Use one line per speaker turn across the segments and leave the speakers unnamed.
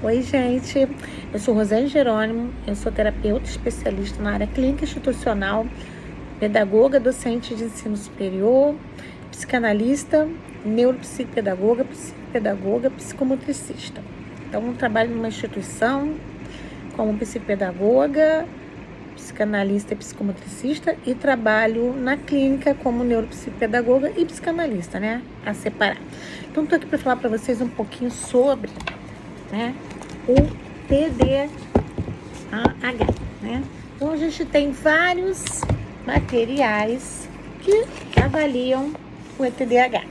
Oi, gente. Eu sou Rosane Jerônimo, eu sou terapeuta especialista na área clínica institucional, pedagoga, docente de ensino superior, psicanalista, neuropsicopedagoga, psicopedagoga, psicomotricista. Então, eu trabalho numa instituição como psicopedagoga, psicanalista e psicomotricista e trabalho na clínica como neuropsicopedagoga e psicanalista, né? A separar. Então, estou aqui para falar para vocês um pouquinho sobre, o TDAH, né? Então, a gente tem vários materiais que avaliam o TDAH.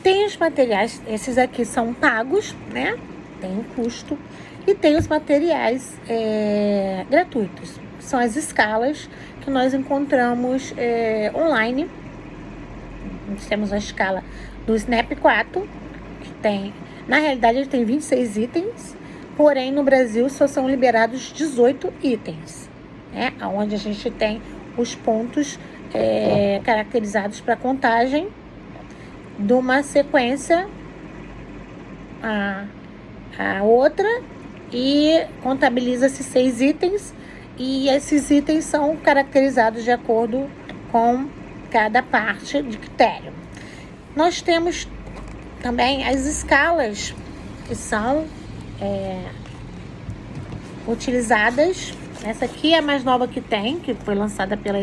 Tem os materiais, esses aqui são pagos, né? Tem um custo. E tem os materiais gratuitos, que são as escalas que nós encontramos online. Nós temos a escala do SNAP 4, que tem, na realidade ele tem 26 itens, porém no Brasil só são liberados 18 itens, né? Onde a gente tem os pontos caracterizados para contagem de uma sequência a outra, e contabiliza-se 6 itens, e esses itens são caracterizados de acordo com cada parte de critério. Nós temos também as escalas que são utilizadas. Essa aqui é a mais nova que tem, que foi lançada pela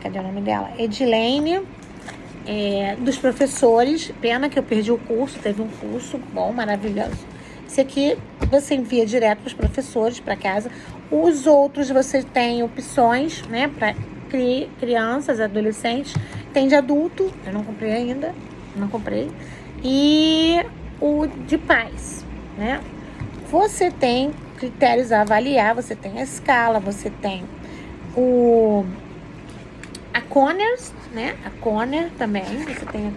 cadê o nome dela? Edilene, dos professores. Pena que eu perdi o curso, teve um curso bom, maravilhoso. Esse aqui você envia direto para os professores, para casa. Os outros você tem opções, né, para crianças, adolescentes. Tem de adulto, eu não comprei ainda, não comprei. E o de pais, né? Você tem critérios a avaliar, você tem a escala, você tem a Conners, né? A Conner também, você tem a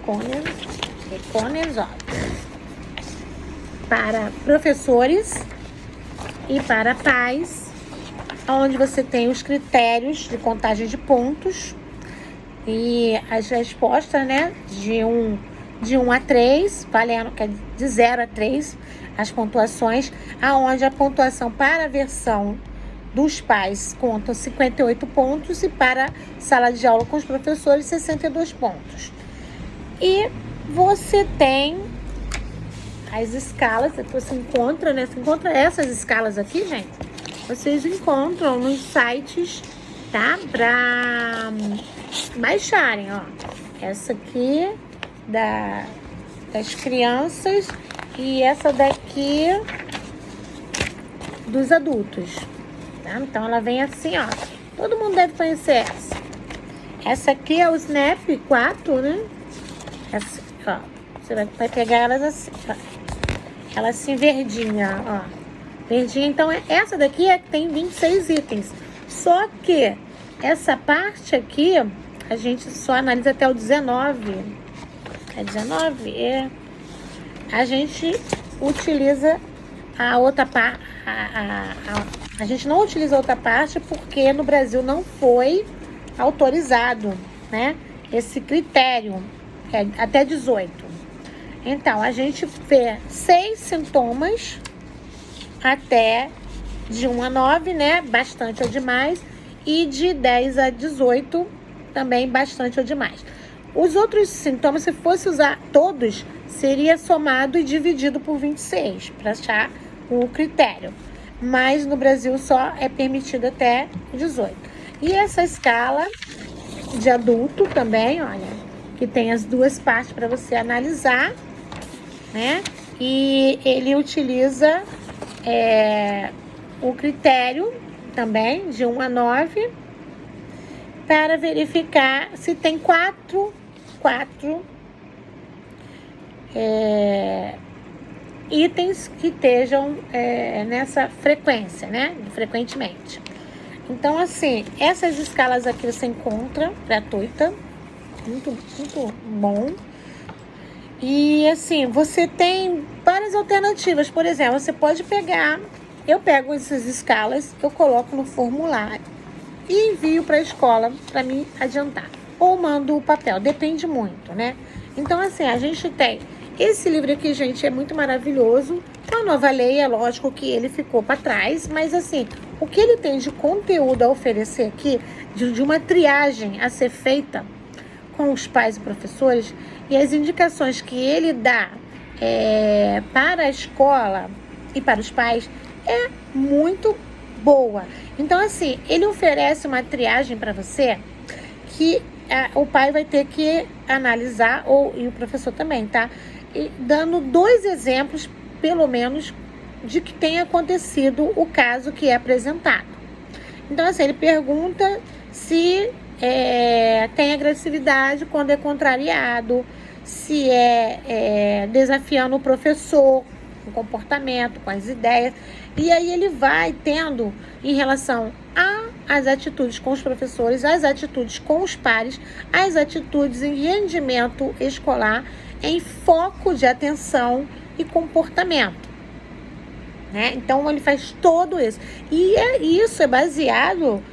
Conners, ó, para professores e para pais, onde você tem os critérios de contagem de pontos e as respostas, né? De 1 a 3, valendo, que é de 0 a 3, as pontuações, aonde a pontuação para a versão dos pais contam 58 pontos e para sala de aula com os professores 62 pontos. E você tem as escalas, você encontra, né? Você encontra essas escalas aqui, gente. Vocês encontram nos sites, tá? Para baixarem, ó. Essa aqui das crianças e essa daqui dos adultos. Tá? Então, ela vem assim, ó. Todo mundo deve conhecer essa. Essa aqui é o SNAP 4, né? Essa, ó. Você vai pegar elas assim, ó. Ela assim, verdinha, ó. Verdinha. Então, essa daqui é que tem 26 itens. Só que essa parte aqui, a gente só analisa até o 19. É 19? A gente utiliza a outra parte. A gente não utiliza outra parte porque no Brasil não foi autorizado, né, esse critério, que é até 18. Então, a gente vê 6 sintomas até de 1 a 9, né, bastante ou demais, e de 10 a 18, também bastante ou demais. Os outros sintomas, se fosse usar todos, seria somado e dividido por 26, para achar o critério. Mas no Brasil só é permitido até 18. E essa escala de adulto também, olha, que tem as duas partes para você analisar, né? E ele utiliza o critério também de 1 a 9 para verificar se tem quatro itens que estejam nessa frequência, né? Frequentemente. Então, assim, essas escalas aqui você encontra gratuita, muito, muito bom. E, assim, você tem várias alternativas. Por exemplo, você pode pegar, eu pego essas escalas, eu coloco no formulário e envio para a escola para me adiantar. ou mando o papel, depende muito, né? Então, assim, a gente tem esse livro aqui, gente, é muito maravilhoso. Com a Nova Lei, é lógico que ele ficou para trás, mas assim, o que ele tem de conteúdo a oferecer aqui, de uma triagem a ser feita com os pais e professores, e as indicações que ele dá para a escola e para os pais, é muito boa. Então, assim, ele oferece uma triagem para você que o pai vai ter que analisar, e o professor também, tá? E dando 2 exemplos, pelo menos, de que tenha acontecido o caso que é apresentado. Então, assim, ele pergunta se tem agressividade quando é contrariado, se desafiando o professor, com o comportamento, com as ideias. E aí ele vai tendo, em relação às atitudes com os professores, as atitudes com os pares, as atitudes em rendimento escolar, em foco de atenção e comportamento, né? Então ele faz todo isso. E isso é baseado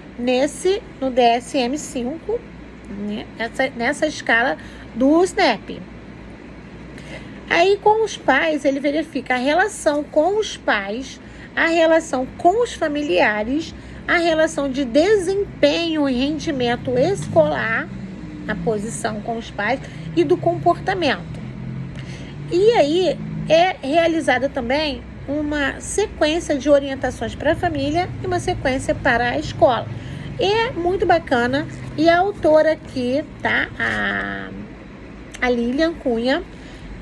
no DSM-5, né? Nessa escala do SNAP. Aí, com os pais, ele verifica a relação com os pais, a relação com os familiares, a relação de desempenho e rendimento escolar, a posição com os pais, e do comportamento. E aí, é realizada também uma sequência de orientações para a família e uma sequência para a escola. É muito bacana. E a autora aqui, tá? A Lilian Cunha,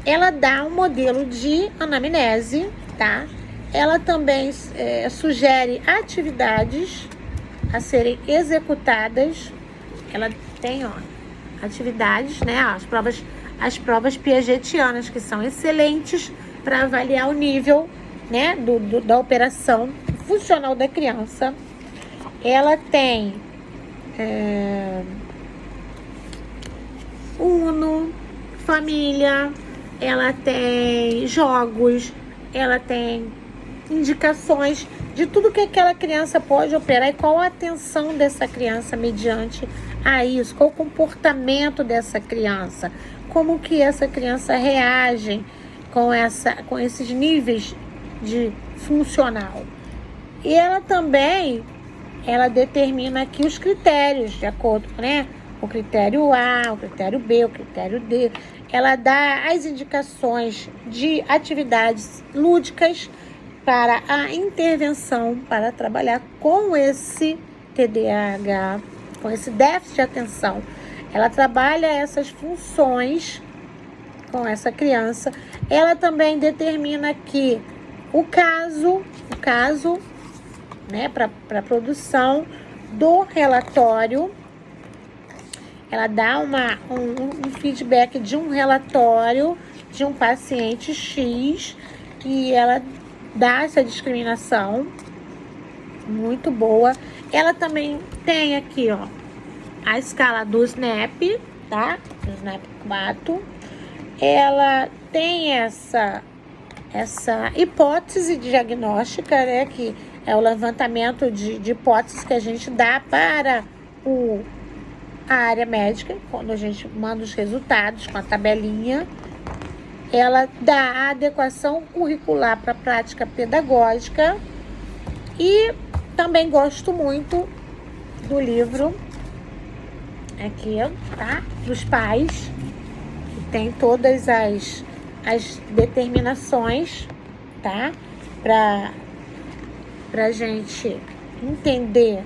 ela dá um modelo de anamnese, tá? Ela também sugere atividades a serem executadas. Ela tem, atividades, né? As provas piagetianas, que são excelentes para avaliar o nível, né, da operação funcional da criança. Ela tem Uno, família, ela tem jogos, ela tem indicações de tudo que aquela criança pode operar e qual a atenção dessa criança mediante a isso, qual o comportamento dessa criança, como que essa criança reage com esses níveis de funcional. E ela também, determina aqui os critérios, de acordo, né? O critério A, o critério B, o critério D. Ela dá as indicações de atividades lúdicas para a intervenção, para trabalhar com esse TDAH, com esse déficit de atenção. Ela trabalha essas funções com essa criança. Ela também determina aqui o caso, né, para a produção do relatório. Ela dá um feedback de um relatório de um paciente X, e ela dá essa discriminação muito boa. Ela também tem aqui, a escala do SNAP, tá? Do SNAP 4. Ela tem essa hipótese diagnóstica, né? Que é o levantamento de hipóteses que a gente dá para a área médica, quando a gente manda os resultados com a tabelinha. Ela dá a adequação curricular para a prática pedagógica. E também gosto muito do livro aqui, tá? Dos pais, que tem todas as determinações, tá? Pra gente entender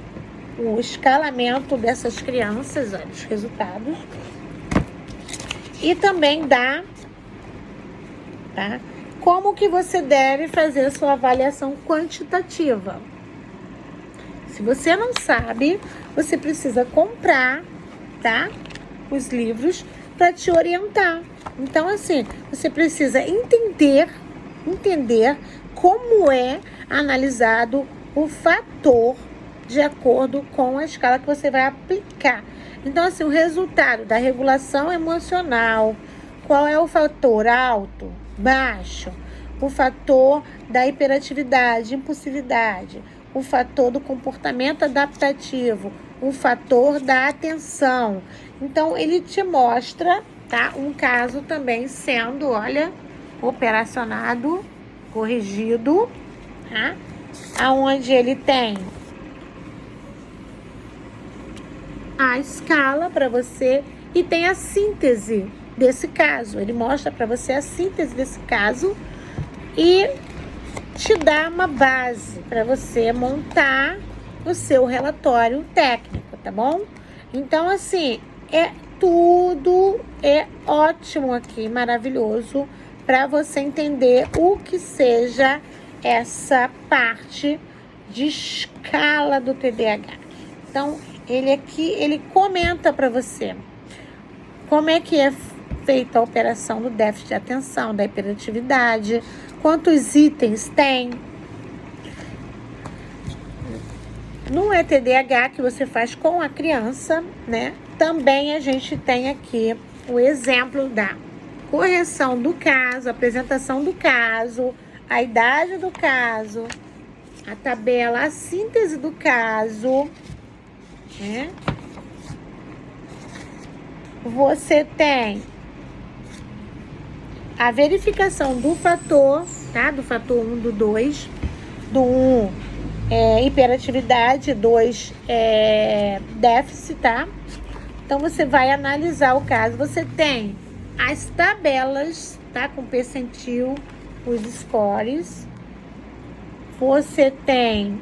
o escalamento dessas crianças, os resultados. E também dá, tá? Como que você deve fazer a sua avaliação quantitativa. Se você não sabe, você precisa comprar, tá? Os livros para te orientar. Então, assim, você precisa entender como é analisado o fator de acordo com a escala que você vai aplicar. Então, assim, o resultado da regulação emocional, qual é o fator alto, baixo, o fator da hiperatividade, impulsividade, o fator do comportamento adaptativo, o fator da atenção. Então, ele te mostra, tá, um caso também sendo, olha, operacionado, corrigido, tá? Aonde ele tem a escala para você e tem a síntese desse caso. Ele mostra para você a síntese desse caso e te dá uma base para você montar o seu relatório técnico, tá bom? Então, assim, tudo é ótimo aqui, maravilhoso, para você entender o que seja essa parte de escala do TDAH. Então, ele aqui, ele comenta para você como é que é feita a operação do déficit de atenção, da hiperatividade, quantos itens tem. No TDAH que você faz com a criança, né? Também a gente tem aqui o exemplo da correção do caso, apresentação do caso, a idade do caso, a tabela, a síntese do caso, né? Você tem a verificação do fator, tá? Do fator 1, do 2, do 1 hiperatividade, 2 déficit, tá? Então, você vai analisar o caso. Você tem as tabelas, tá? Com percentil, os scores. Você tem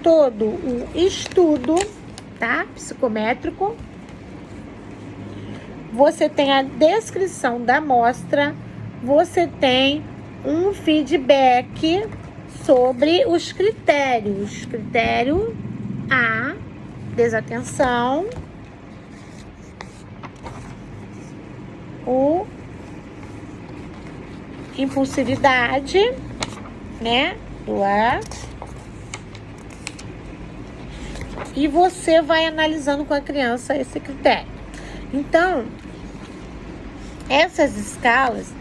todo o estudo, tá? Psicométrico. Você tem a descrição da amostra. Você tem um feedback sobre os critérios. Critério A, desatenção. O impulsividade, né? Do A. E você vai analisando com a criança esse critério. Então, essas escalas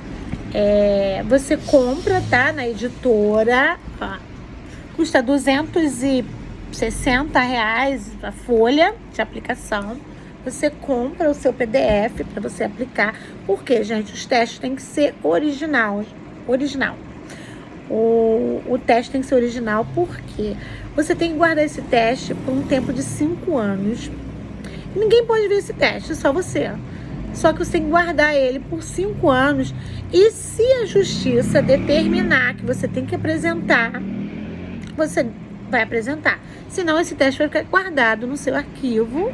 você compra, tá? Na editora, ó, custa R$260 a folha de aplicação. Você compra o seu PDF para você aplicar. Por quê, gente? Os testes têm que ser original. O teste tem que ser original porque você tem que guardar esse teste por um tempo de 5 anos. Ninguém pode ver esse teste, só você. Só que você tem que guardar ele por 5 anos. E se a justiça determinar que você tem que apresentar, você vai apresentar. Senão, esse teste vai ficar guardado no seu arquivo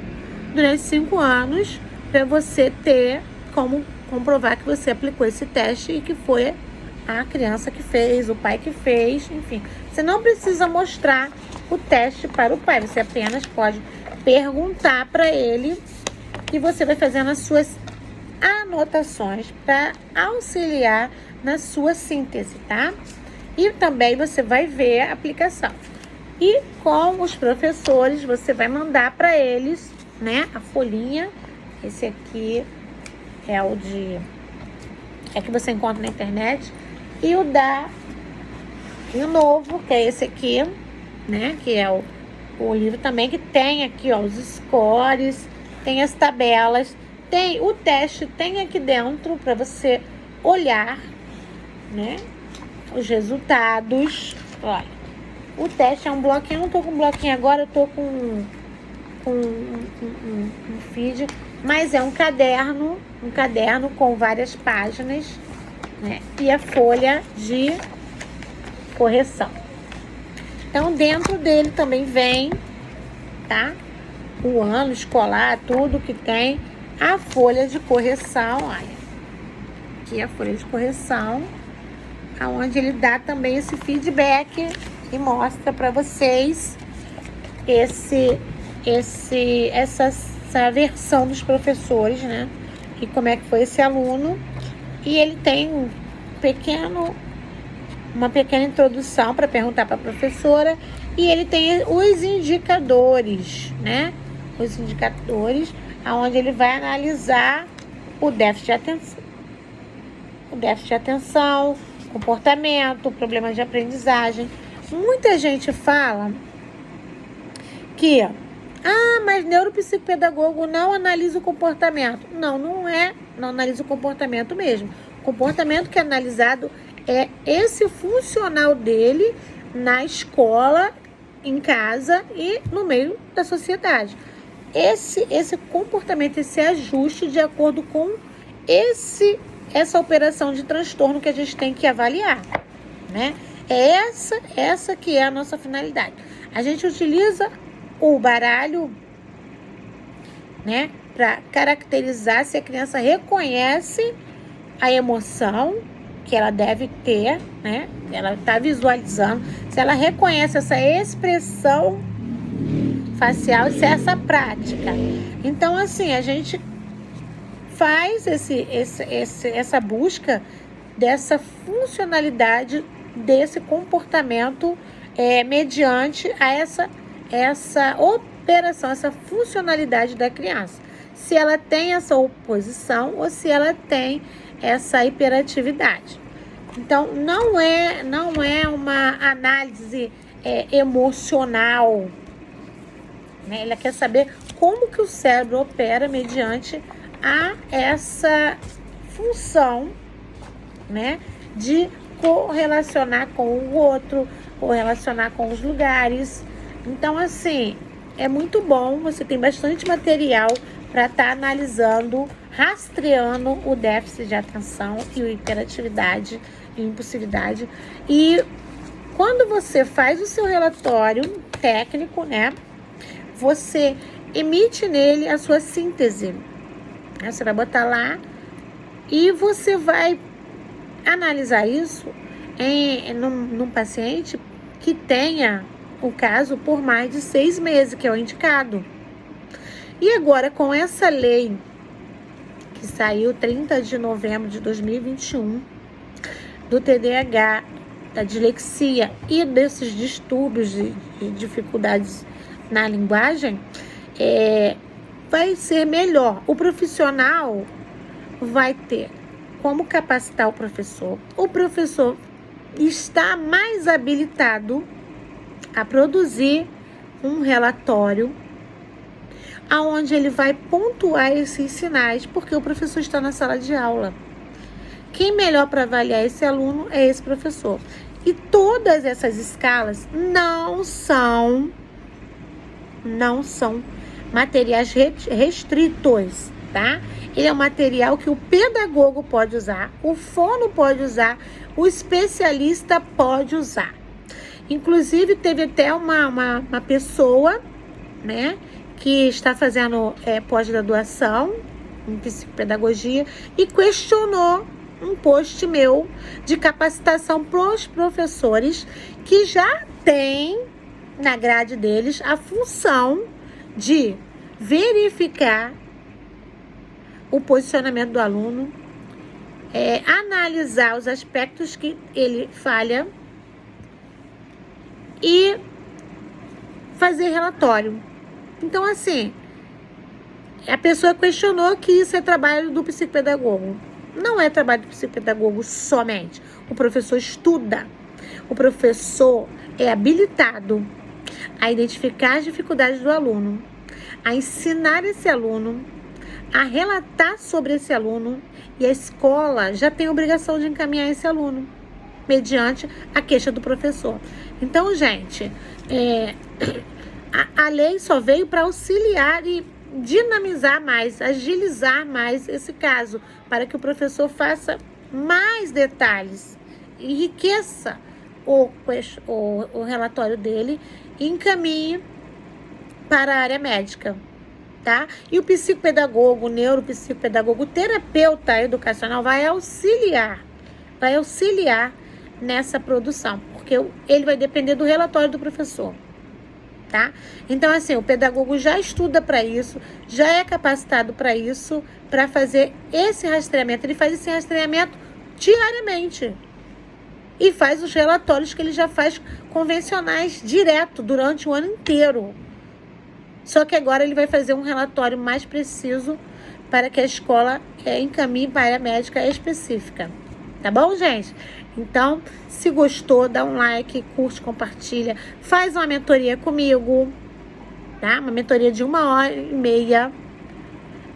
durante 5 anos para você ter como comprovar que você aplicou esse teste e que foi a criança que fez, o pai que fez, enfim. Você não precisa mostrar o teste para o pai, você apenas pode perguntar para ele e você vai fazendo as suas anotações para auxiliar na sua síntese, tá? E também você vai ver a aplicação. E com os professores, você vai mandar para eles, né, a folhinha. Esse aqui é o que você encontra na internet. E o novo, que é esse aqui, né, que é o livro também, que tem aqui, ó, os scores, tem as tabelas, tem o teste, tem aqui dentro para você olhar, né, os resultados. Olha, o teste é um bloquinho, eu não tô com bloquinho agora, eu tô com um feed, mas é um caderno com várias páginas, né, e a folha de correção. Então, dentro dele também vem, tá? O ano escolar, tudo que tem, a folha de correção, olha. Aqui a folha de correção, onde ele dá também esse feedback e mostra para vocês essa versão dos professores, né? E como é que foi esse aluno. E ele tem uma pequena introdução para perguntar para a professora. E ele tem os indicadores, né? Os indicadores, onde ele vai analisar o déficit de atenção, comportamento, problemas de aprendizagem. Muita gente fala que Ah, mas neuropsicopedagogo não analisa o comportamento. Não, não é, não analisa o comportamento mesmo. O comportamento que é analisado é esse funcional dele na escola, em casa e no meio da sociedade. Esse comportamento, esse ajuste de acordo com essa operação de transtorno que a gente tem que avaliar, né? É essa que é a nossa finalidade. A gente utiliza o baralho, né, para caracterizar se a criança reconhece a emoção que ela deve ter, né? Ela está visualizando, se ela reconhece essa expressão facial, se é essa prática. Então, assim, a gente faz essa busca dessa funcionalidade, desse comportamento mediante a essa operação, essa funcionalidade da criança. Se ela tem essa oposição ou se ela tem essa hiperatividade. Então, não é uma análise emocional, né? Ela quer saber como que o cérebro opera mediante a essa função, né, de correlacionar com o outro, correlacionar com os lugares. Então, assim, é muito bom, você tem bastante material para estar analisando, rastreando o déficit de atenção e a hiperatividade e impulsividade. E quando você faz o seu relatório técnico, né, você emite nele a sua síntese. Você vai botar lá e você vai analisar isso num paciente que tenha o caso por mais de 6 meses, que é o indicado. E agora, com essa lei que saiu 30 de novembro de 2021, do TDAH, da dislexia e desses distúrbios de dificuldades na linguagem, vai ser melhor. O profissional vai ter como capacitar o professor. O professor está mais habilitado a produzir um relatório aonde ele vai pontuar esses sinais, porque o professor está na sala de aula. Quem melhor para avaliar esse aluno é esse professor. E todas essas escalas não são materiais restritos, tá? Ele é um material que o pedagogo pode usar, o fono pode usar, o especialista pode usar. Inclusive, teve até uma pessoa, né, que está fazendo pós-graduação em psicopedagogia e questionou um post meu de capacitação para os professores que já tem na grade deles a função de verificar o posicionamento do aluno, analisar os aspectos que ele falha e fazer relatório. Então, assim, a pessoa questionou que isso é trabalho do psicopedagogo. Não é trabalho do psicopedagogo somente. O professor estuda. O professor é habilitado a identificar as dificuldades do aluno, a ensinar esse aluno, a relatar sobre esse aluno, e a escola já tem a obrigação de encaminhar esse aluno mediante a queixa do professor. Então, gente, a lei só veio para auxiliar e dinamizar mais, agilizar mais esse caso, para que o professor faça mais detalhes, enriqueça o relatório dele e encaminhe para a área médica, tá? E o psicopedagogo, o neuropsicopedagogo, o terapeuta educacional vai auxiliar nessa produção, porque ele vai depender do relatório do professor, tá? Então, assim, o pedagogo já estuda para isso, já é capacitado para isso, para fazer esse rastreamento. Ele faz esse rastreamento diariamente e faz os relatórios que ele já faz convencionais direto durante o ano inteiro. Só que agora ele vai fazer um relatório mais preciso para que a escola encaminhe para a área médica específica. Tá bom, gente? Então, se gostou, dá um like, curte, compartilha, faz uma mentoria comigo, tá? Uma mentoria de 1h30,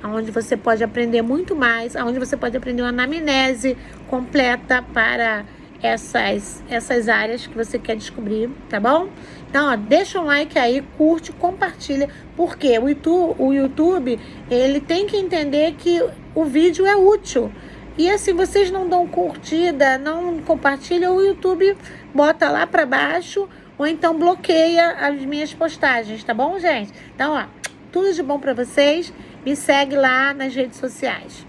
onde você pode aprender muito mais, onde você pode aprender uma anamnese completa para essas áreas que você quer descobrir, tá bom? Então, ó, deixa um like aí, curte, compartilha, porque o YouTube, ele tem que entender que o vídeo é útil. E assim, vocês não dão curtida, não compartilham, o YouTube bota lá para baixo ou então bloqueia as minhas postagens, tá bom, gente? Então, ó, tudo de bom para vocês. Me segue lá nas redes sociais.